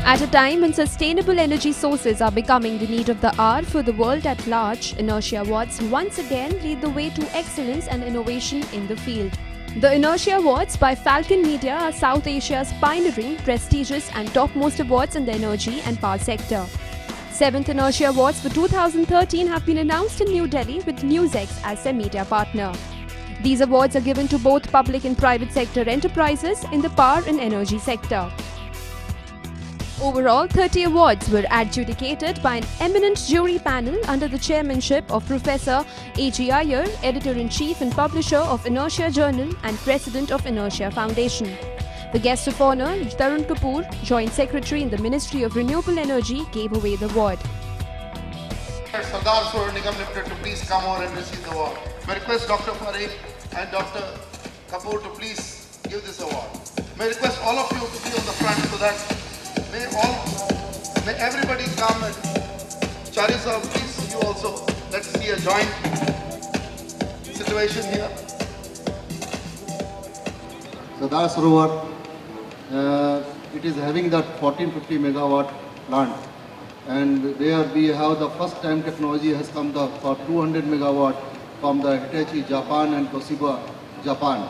At a time when sustainable energy sources are becoming the need of the hour for the world at large, Inertia Awards once again lead the way to excellence and innovation in the field. The Inertia Awards by Falcon Media are South Asia's pioneering, prestigious and topmost awards in the energy and power sector. 7th Inertia Awards for 2013 have been announced in New Delhi with NewsX as their media partner. These awards are given to both public and private sector enterprises in the power and energy sector. Overall, 30 awards were adjudicated by an eminent jury panel under the chairmanship of Professor A.G. Iyer, Editor-in-Chief and Publisher of Inertia Journal and President of Inertia Foundation. The guest of honor, Tarun Kapoor, Joint Secretary in the Ministry of Renewable Energy, gave away the award. Sardar Solar Nigam Limited to please come over and receive the award. May I request Dr. Farid and Dr. Kapoor to please give this award. May I request all of you to be on the front so that may everybody come and Charissa, please, you also. Let's see a joint situation here. Sardar Sarovar, it is having that 1450 megawatt plant, and there we have the first time technology has come for 200 megawatt from the Hitachi Japan and Toshiba Japan.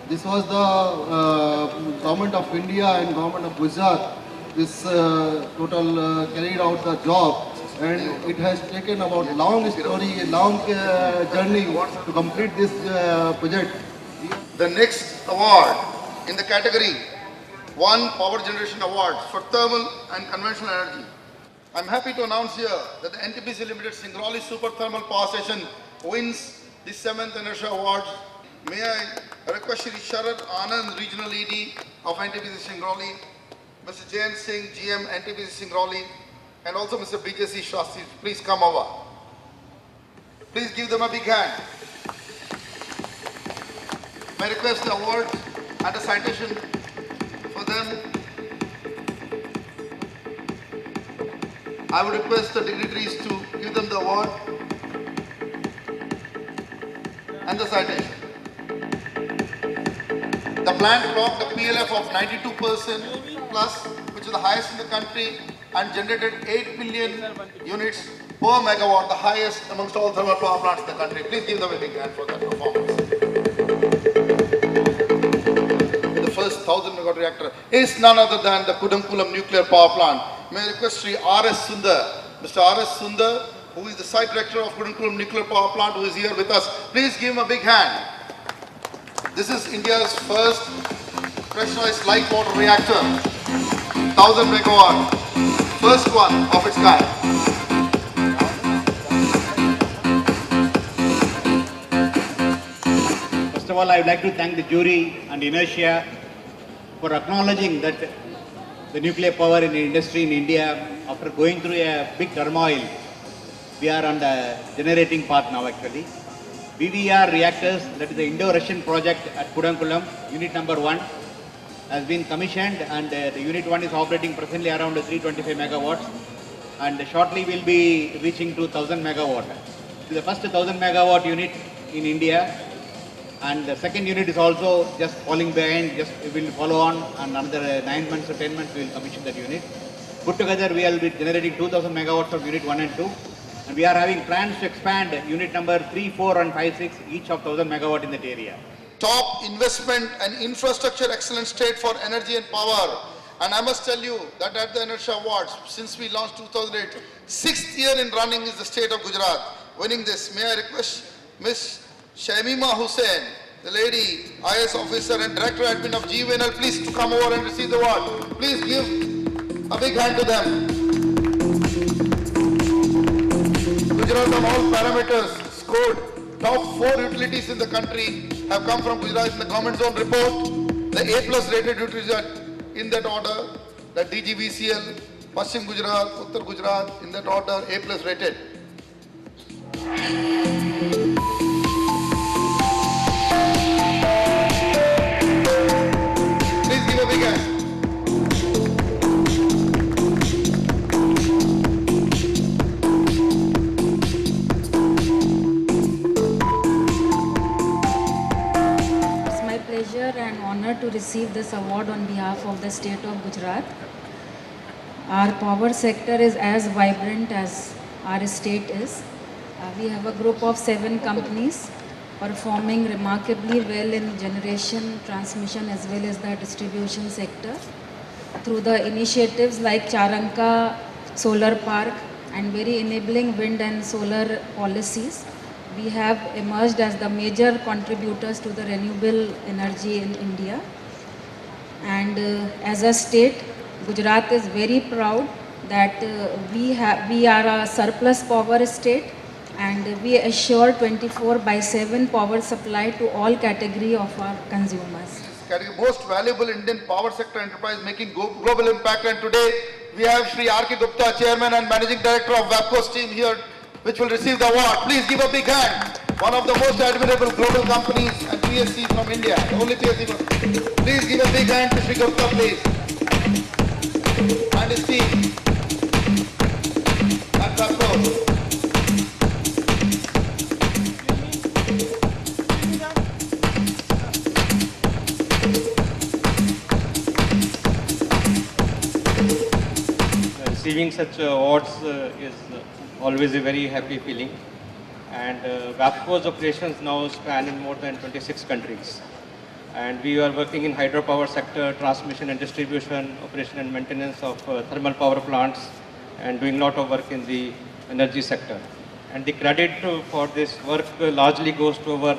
This was the government of India and government of Gujarat. This total carried out the job, and it has taken about long journey to complete this project. The next award in the category One Power Generation Award for Thermal and Conventional Energy. I'm happy to announce here that the NTPC Limited Singrauli Super Thermal Power Station wins the 7th Inertia Award. May I request Shri Sharad Anand, Regional ED of NTPC Singrauli, Mr. Jayan Singh, GM NTPC Singrauli, and also Mr. BJC Shastri, please come over. Please give them a big hand. May I request the award and a citation for them. I would request the dignitaries to give them the award and the citation. The plant clocked a PLF of 92% plus, which is the highest in the country, and generated 8 million units per megawatt, the highest amongst all thermal power plants in the country. Please give them a big hand for that performance. The first 1000 megawatt reactor is none other than the Kudankulam nuclear power plant. May I request Sri R.S. Sundar, Mr. R.S. Sundar, who is the site director of Kudankulam nuclear power plant, who is here with us. Please give him a big hand. This is India's first pressurized light water reactor, 1000 megawatt, first one of its kind. First of all, I would like to thank the jury and Inertia for acknowledging that the nuclear power in the industry in India, after going through a big turmoil, we are on the generating part now actually. VVR reactors, that is the Indo-Russian project at Kudankulam, unit number 1, has been commissioned, and the unit 1 is operating presently around 325 megawatts, and shortly will be reaching to 1000 megawatt. So the first 1000 megawatt unit in India, and the second unit is also just falling behind, just will follow on, and another 9 months or 10 months we will commission that unit. Put together we will be generating 2000 megawatts of unit 1 and 2. And we are having plans to expand unit number 3, 4 and 5, 6, each of 1000 megawatt in that area. Top investment and infrastructure excellence state for energy and power. And I must tell you that at the Inertia Awards, since we launched 2008, 6th year in running is the state of Gujarat winning this. May I request Ms. Shamima Hussain, the lady IS officer and director admin of GVNL, please to come over and receive the award. Please give a big hand to them. Gujarat on all parameters scored top 4 utilities in the country have come from Gujarat in the government zone report. The A+ rated utilities in that order, the DGVCL, Paschim Gujarat, Uttar Gujarat, in that order, A+ rated. Please give a big hand. Pleasure and honor to receive this award on behalf of the state of Gujarat. our power sector is as vibrant as our state is. We have a group of 7 companies performing remarkably well in generation, transmission as well as the distribution sector through the initiatives like Charanka Solar Park and very enabling wind and solar policies. We have emerged as the major contributors to the renewable energy in India. And as a state, Gujarat is very proud that we are a surplus power state, and we assure 24/7 power supply to all category of our consumers. Category most valuable Indian power sector enterprise making global impact, and today we have Shri R.K. Gupta, Chairman and Managing Director of WAPCO's team here, which will receive the award. Please give a big hand. One of the most admirable global companies and PSC from India, the only PSC. Please give a big hand to Shri Gupta, please. And his team at WAPCO. Receiving such awards is always a very happy feeling, and WAPCO's operations now span in more than 26 countries, and we are working in hydropower sector, transmission and distribution, operation and maintenance of thermal power plants, and doing a lot of work in the energy sector. And the credit for this work largely goes to our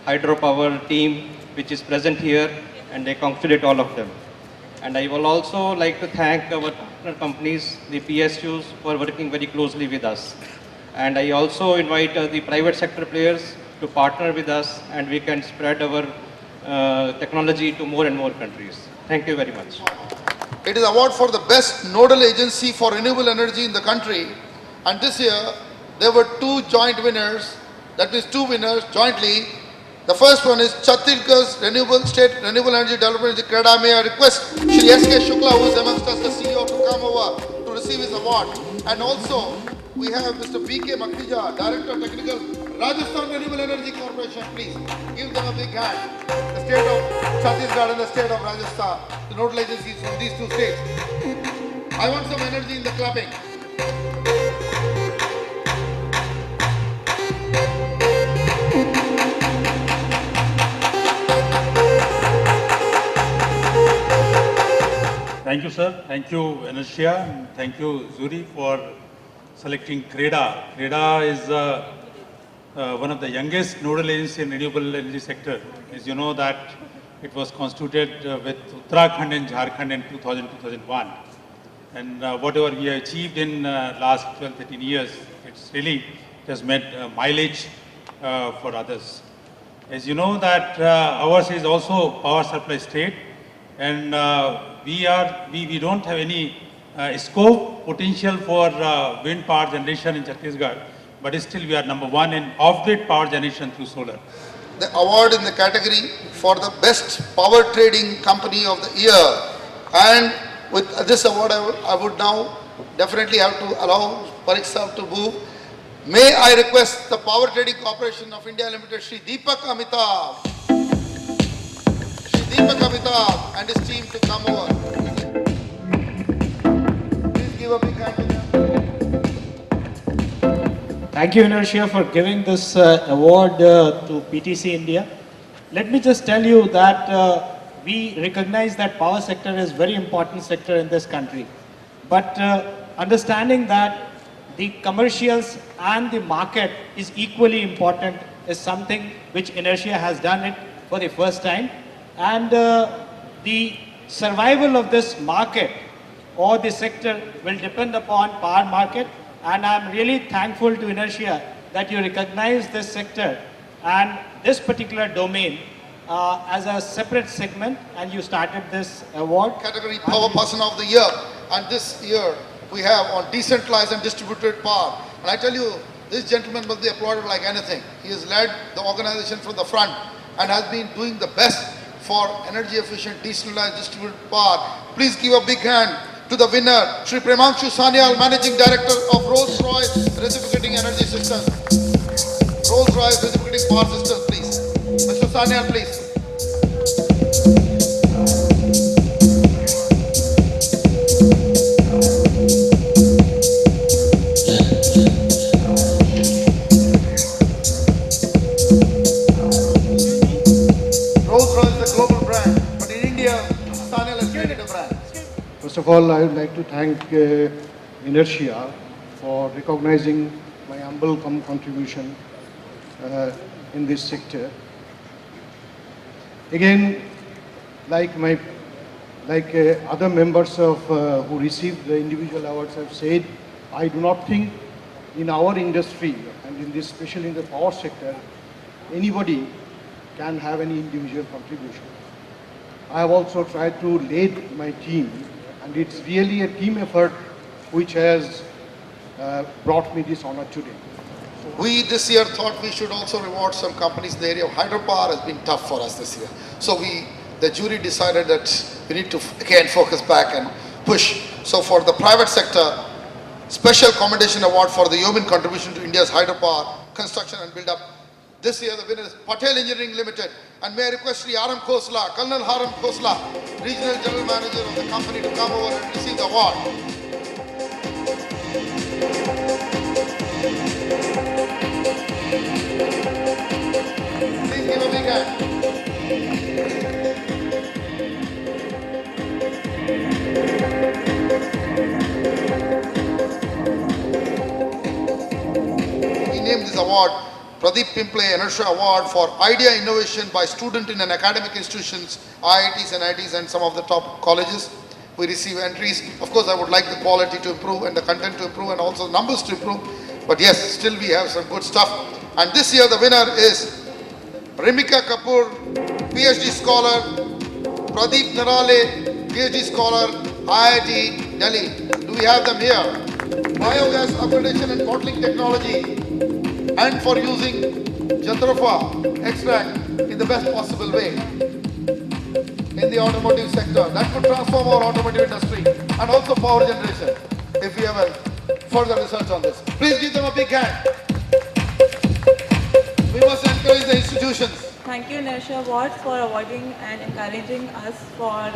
hydropower team, which is present here, and they congratulate all of them. And I will also like to thank our partner companies, the PSUs, for working very closely with us. And I also invite the private sector players to partner with us, and we can spread our technology to more and more countries. Thank you very much. It is award for the best nodal agency for renewable energy in the country. And this year, there were 2 joint winners, that is 2 winners jointly. The first one is Chhattisgarh's State Renewable Energy Development CREDA. May I request Shri S.K. Shukla, who is amongst us, the CEO, to come over to receive his award. And also, we have Mr. B.K. Makhija, Director Technical, Rajasthan Renewable Energy Corporation. Please give them a big hand. The state of Chhattisgarh and the state of Rajasthan, the nodal agencies from these 2 states. I want some energy in the clapping. Thank you, sir. Thank you, Inertia. And thank you, Zuri, for selecting CREDA. CREDA is one of the youngest nodal agencies in renewable energy sector. As you know that it was constituted with Uttarakhand and Jharkhand in 2000-2001. And whatever we have achieved in last 12-13 years, it's really has made mileage for others. As you know that ours is also power supply state, and we don't have any scope potential for wind power generation in Chhattisgarh, but still we are number 1 in off-grid power generation through solar. The award in the category for the best power trading company of the year, and with this award I would now definitely have to allow Parikh Saab to move. May I request the Power Trading Corporation of India Limited, Shri Deepak Amitabh and his team to come over. Please give a big hand to them. Thank you, Inertia, for giving this award to PTC India. Let me just tell you that we recognize that power sector is very important sector in this country. But understanding that the commercials and the market is equally important is something which Inertia has done it for the first time. And the survival of this market or the sector will depend upon power market. And I'm really thankful to Inertia that you recognize this sector and this particular domain as a separate segment, and you started this award. Category Power Person of the Year, and this year we have on decentralized and distributed power. And I tell you, this gentleman must be applauded like anything. He has led the organization from the front and has been doing the best for energy efficient, decentralized, distributed power. Please give a big hand to the winner, Shri Premanshu Sanyal, Managing Director of Rolls-Royce Reciprocating Energy Systems. Rolls-Royce Reciprocating Power Systems, please. Mr. Sanyal, please. First of all, I would like to thank Inertia for recognizing my humble contribution in this sector. Again, like other members of who received the individual awards have said, I do not think in our industry and in this, especially in the power sector, anybody can have any individual contribution. I have also tried to lead my team, and it's really a team effort which has brought me this honor today. We this year thought we should also reward some companies in the area of hydropower. Has been tough for us this year. So the jury decided that we need to again focus back and push. So for the private sector, special commendation award for the yeoman contribution to India's hydropower construction and build-up. This year the winner is Patel Engineering Limited. And may I request Sri Aram Khosla, Colonel Haram Khosla, Regional General Manager of the company, to come over and receive the award. Please give a big hand. He named this award Pradeep Pimple Inertia Award for Idea Innovation by student in an academic institutions, IITs and IITs and some of the top colleges. We receive entries. Of course, I would like the quality to improve and the content to improve and also numbers to improve. But yes, still we have some good stuff. And this year the winner is Rimika Kapoor, PhD scholar, Pradeep Narale, PhD scholar, IIT Delhi. Do we have them here? Biogas upgradation and bottling technology, and for using Jatropha extract in the best possible way in the automotive sector. That could transform our automotive industry and also power generation if we have a further research on this. Please give them a big hand. We must encourage the institutions. Thank you, Inertia Awards, for awarding and encouraging us for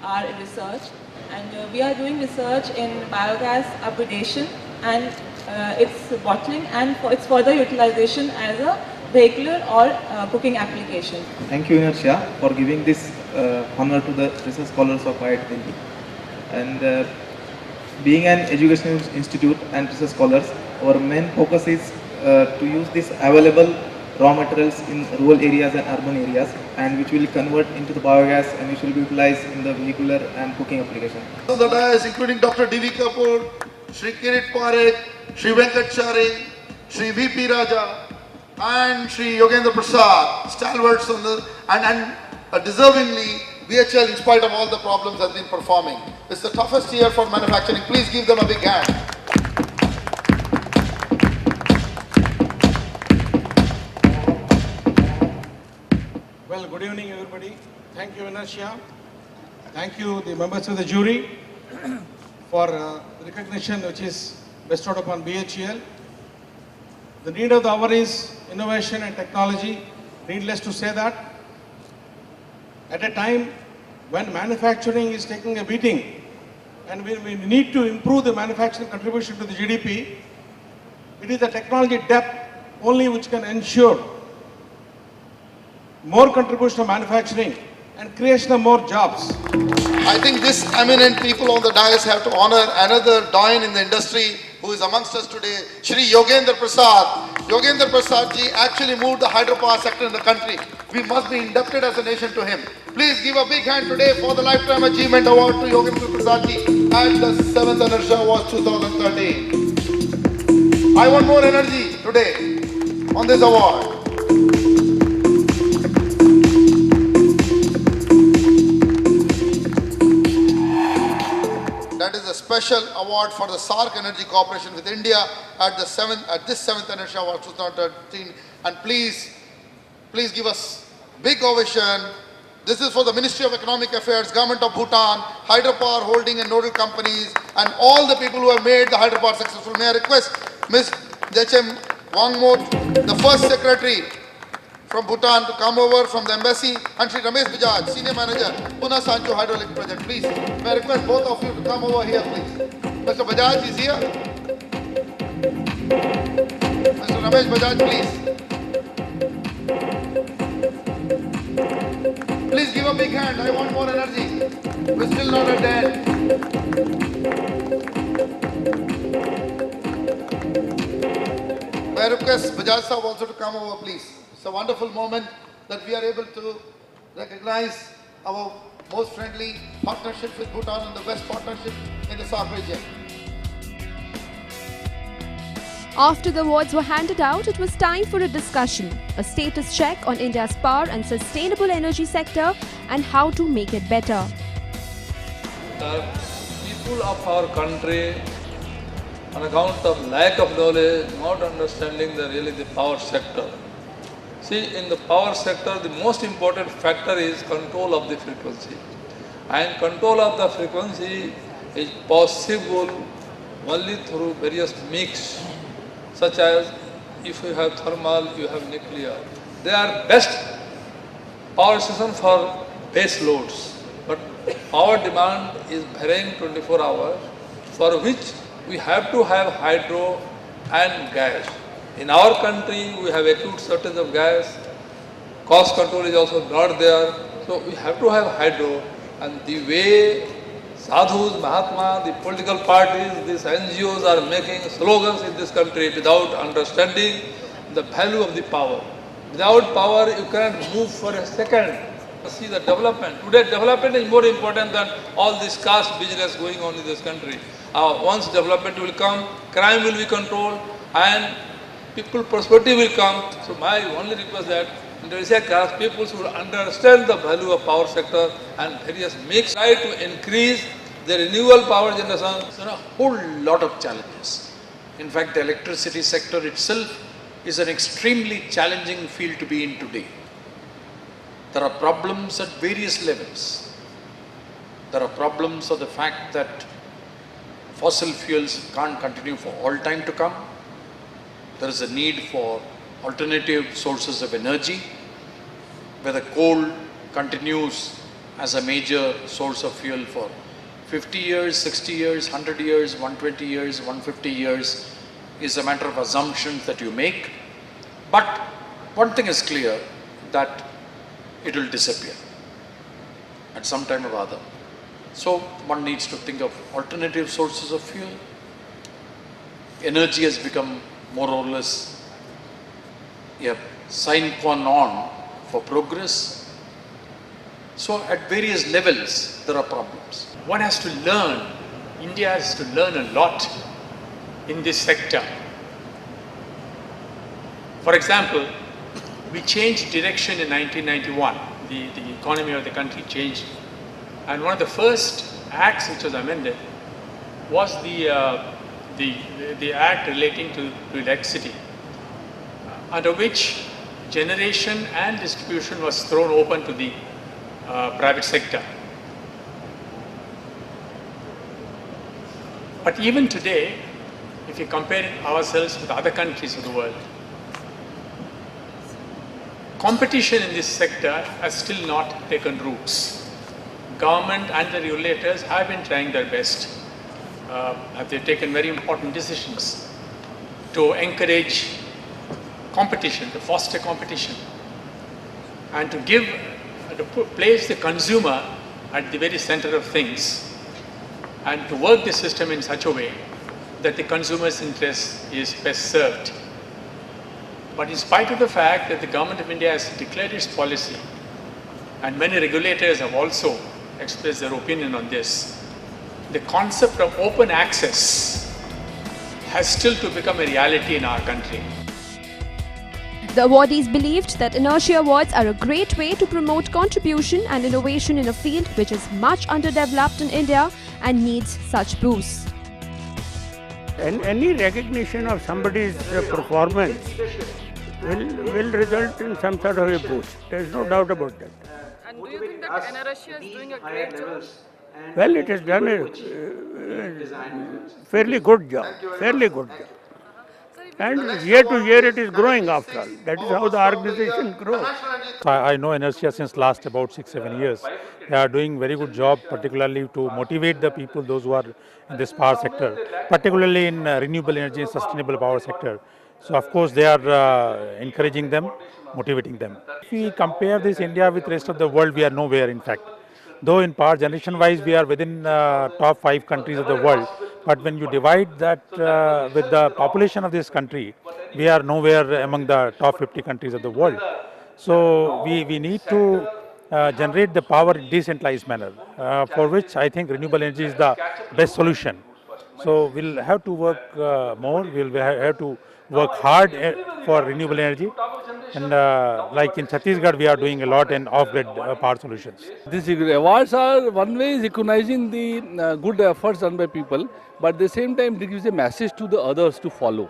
our research. And we are doing research in biogas upgradation and its bottling and its further utilization as a vehicular or cooking application. Thank you, Inertia, for giving this honor to the research scholars of IIT Delhi. And being an educational institute and research scholars, our main focus is to use this available raw materials in rural areas and urban areas, and which will convert into the biogas and which will be utilized in the vehicular and cooking application. So the dais, including Dr. D.V. Kapoor, Sri Kirit Parekh, Sri Venkat Chari, Sri V.P. Raja, and Sri Yogendra Prasad, stalwarts on the, and deservingly, BHL, in spite of all the problems, has been performing. It's the toughest year for manufacturing. Please give them a big hand. Well, good evening, everybody. Thank you, Inertia. Thank you, the members of the jury, for the recognition which is bestowed upon BHEL. The need of the hour is innovation and technology. Needless to say that, at a time when manufacturing is taking a beating and we need to improve the manufacturing contribution to the GDP, it is the technology depth only which can ensure more contribution to manufacturing and creation of more jobs. I think this eminent people on the dais have to honor another doyen in the industry who is amongst us today, Shri Yogendra Prasad. Yogendra Prasad ji actually moved the hydropower sector in the country. We must be indebted as a nation to him. Please give a big hand today for the Lifetime Achievement Award to Yogendra Prasad ji at the 7th Inertia Awards 2013. I want more energy today on this award. That is a special award for the SAARC Energy Cooperation with India at this 7th Inertia Award 2013. And please give us big ovation. This is for the Ministry of Economic Affairs, Government of Bhutan, Hydropower Holding and nodal companies, and all the people who have made the hydropower successful. May I request Ms. Dechem Wangmot, the first secretary from Bhutan, to come over from the embassy, and Shri Ramesh Bajaj, Senior Manager, Pune Sancho Hydraulic Project. Please, may I request both of you to come over here, please. Mr. Bajaj is here. Mr. Ramesh Bajaj, please. Please give a big hand. I want more energy. We're still not a dead. May I request Bajaj Sahab also to come over, please. It's a wonderful moment that we are able to recognize our most friendly partnership with Bhutan and the best partnership in the SAARC region. After the awards were handed out, it was time for a discussion, a status check on India's power and sustainable energy sector and how to make it better. The people of our country, on account of lack of knowledge, not understanding the power sector. See, in the power sector, the most important factor is control of the frequency. And control of the frequency is possible only through various mix, such as if you have thermal, you have nuclear. They are best power station for base loads, but power demand is varying 24 hours, for which we have to have hydro and gas. In our country, we have acute shortage of gas, cost control is also not there, so we have to have hydro. And the way sadhus, Mahatma, the political parties, these NGOs are making slogans in this country without understanding the value of the power. Without power, you cannot move for a second. See the development. Today, development is more important than all this caste business going on in this country. Once development will come, crime will be controlled and people prosperity will come. So my only request that Indonesia caste people should understand the value of power sector and various mix. Try to increase the renewable power generation. There are a whole lot of challenges. In fact, the electricity sector itself is an extremely challenging field to be in today. There are problems at various levels. There are problems of the fact that fossil fuels can't continue for all time to come. There is a need for alternative sources of energy, whether coal continues as a major source of fuel for 50 years, 60 years, 100 years, 120 years, 150 years is a matter of assumptions that you make. But one thing is clear, that it will disappear at some time or other. So one needs to think of alternative sources of fuel. Energy has become more or less a sine qua non for progress. So at various levels there are problems. One has to learn, India has to learn a lot in this sector. For example, we changed direction in 1991. The economy of the country changed. And one of the first acts which was amended was the act relating to electricity, under which generation and distribution was thrown open to the private sector. But even today, if you compare ourselves with other countries of the world, competition in this sector has still not taken roots. Government and the regulators have been trying their best. They've taken very important decisions to encourage competition, to foster competition, and to place the consumer at the very center of things, and to work the system in such a way that the consumer's interest is best served. But in spite of the fact that the government of India has declared its policy, and many regulators have also expressed their opinion on this, the concept of open access has still to become a reality in our country. The awardees believed that Inertia Awards are a great way to promote contribution and innovation in a field which is much underdeveloped in India and needs such boosts. And any recognition of somebody's performance will result in some sort of a boost. There is no doubt about that. And do you think that Inertia is doing a great job? Well, it has done a fairly good job, And year to year it is growing after all. That is how the organization grows. I know Inertia since last about 6-7 years. They are doing very good job, particularly to motivate the people, those who are in this power sector, particularly in renewable energy and sustainable power sector. So of course they are encouraging them, motivating them. If we compare this India with rest of the world, we are nowhere in fact. Though in power generation wise we are within top 5 countries of the world, but when you divide that with the population of this country, we are nowhere among the top 50 countries of the world. So we need to generate the power in decentralized manner, for which I think renewable energy is the best solution. So we'll have to work more, we'll have to work hard for renewable energy, and like in Chhattisgarh we are doing a lot in off-grid power solutions. These awards are one way is recognizing the good efforts done by people, but at the same time it gives a message to the others to follow.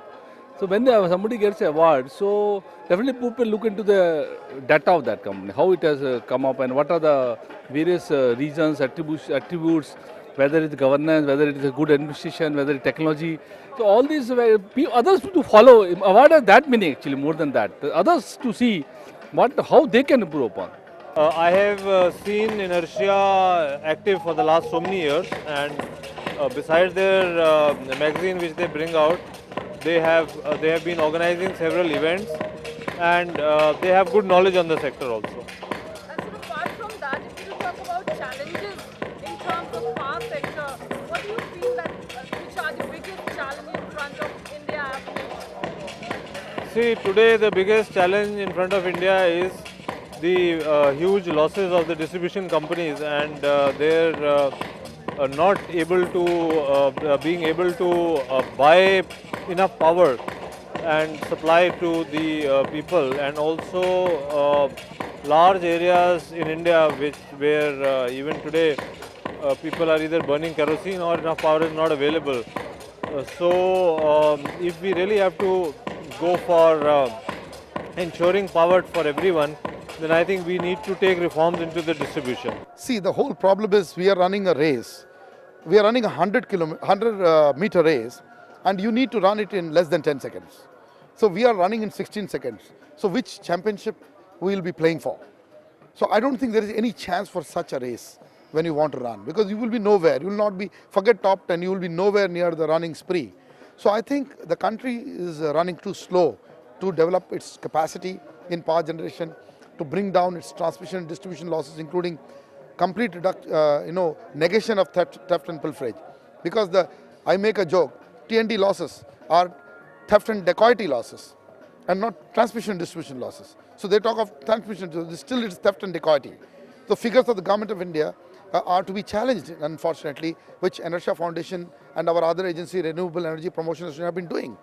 So when somebody gets an award, so definitely people look into the data of that company, how it has come up and what are the various reasons, attributes, whether it's governance, whether it is a good administration, whether it's technology. So all these others to follow. Award has that meaning actually more than that. The others to see how they can improve upon. I have seen Inertia active for the last so many years, and besides their magazine which they bring out, they have been organizing several events, and they have good knowledge on the sector also. And so apart from that, if you talk about challenges in terms of power sector, what do you feel that which are the biggest challenges in front of India? See, today the biggest challenge in front of India is the huge losses of the distribution companies, and they're not able to being able to buy enough power and supply to the people, and also large areas in India where even today people are either burning kerosene or enough power is not available. So if we really have to go for ensuring power for everyone, then I think we need to take reforms into the distribution. See, the whole problem is we are running a race. We are running a 100 meter race, and you need to run it in less than 10 seconds. So we are running in 16 seconds. So which championship we will be playing for? So I don't think there is any chance for such a race when you want to run, because you will be nowhere. You will not be, forget top 10, you will be nowhere near the running spree. So I think the country is running too slow to develop its capacity in power generation, to bring down its transmission and distribution losses, including complete negation of theft and pilferage. Because I make a joke, T&D losses are theft and dacoity losses and not transmission and distribution losses. So they talk of transmission, still it's theft and dacoity. The figures of the Government of India are to be challenged, unfortunately, which Inertia Foundation and our other agency, Renewable Energy Promotion Association, have been doing.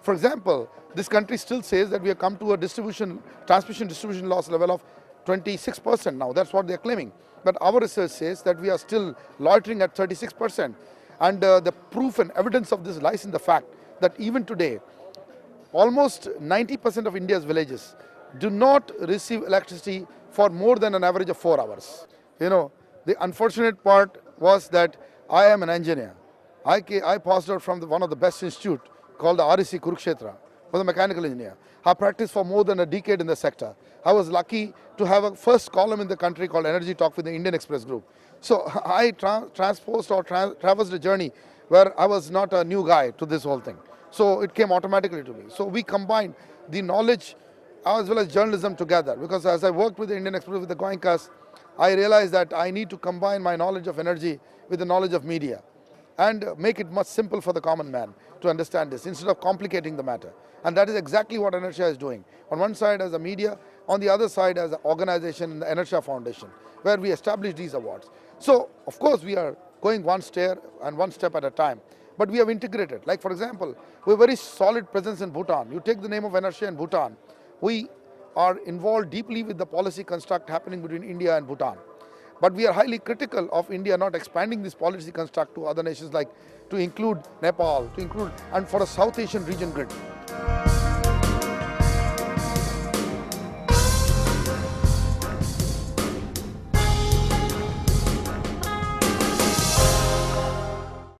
For example, this country still says that we have come to a transmission distribution loss level of 26% now. That's what they are claiming. But our research says that we are still loitering at 36%. And the proof and evidence of this lies in the fact that even today, almost 90% of India's villages do not receive electricity for more than an average of 4 hours. You know, the unfortunate part was that I am an engineer. I passed out from one of the best institutes called the REC Kurukshetra, was a mechanical engineer. I practiced for more than a decade in the sector. I was lucky to have a first column in the country called Energy Talk with the Indian Express Group. So I traversed a journey where I was not a new guy to this whole thing. So it came automatically to me. So we combined the knowledge as well as journalism together, because as I worked with the Indian Express with the Goenkas, I realized that I need to combine my knowledge of energy with the knowledge of media and make it much simple for the common man to understand this instead of complicating the matter. And that is exactly what Inertia is doing. On one side as a media, on the other side as an organization, the Inertia Foundation, where we establish these awards. So, of course, we are going one step at a time, but we have integrated. Like, for example, we have a very solid presence in Bhutan. You take the name of Inertia in Bhutan, we are involved deeply with the policy construct happening between India and Bhutan. But we are highly critical of India not expanding this policy construct to other nations, like to include Nepal, and for a South Asian region grid.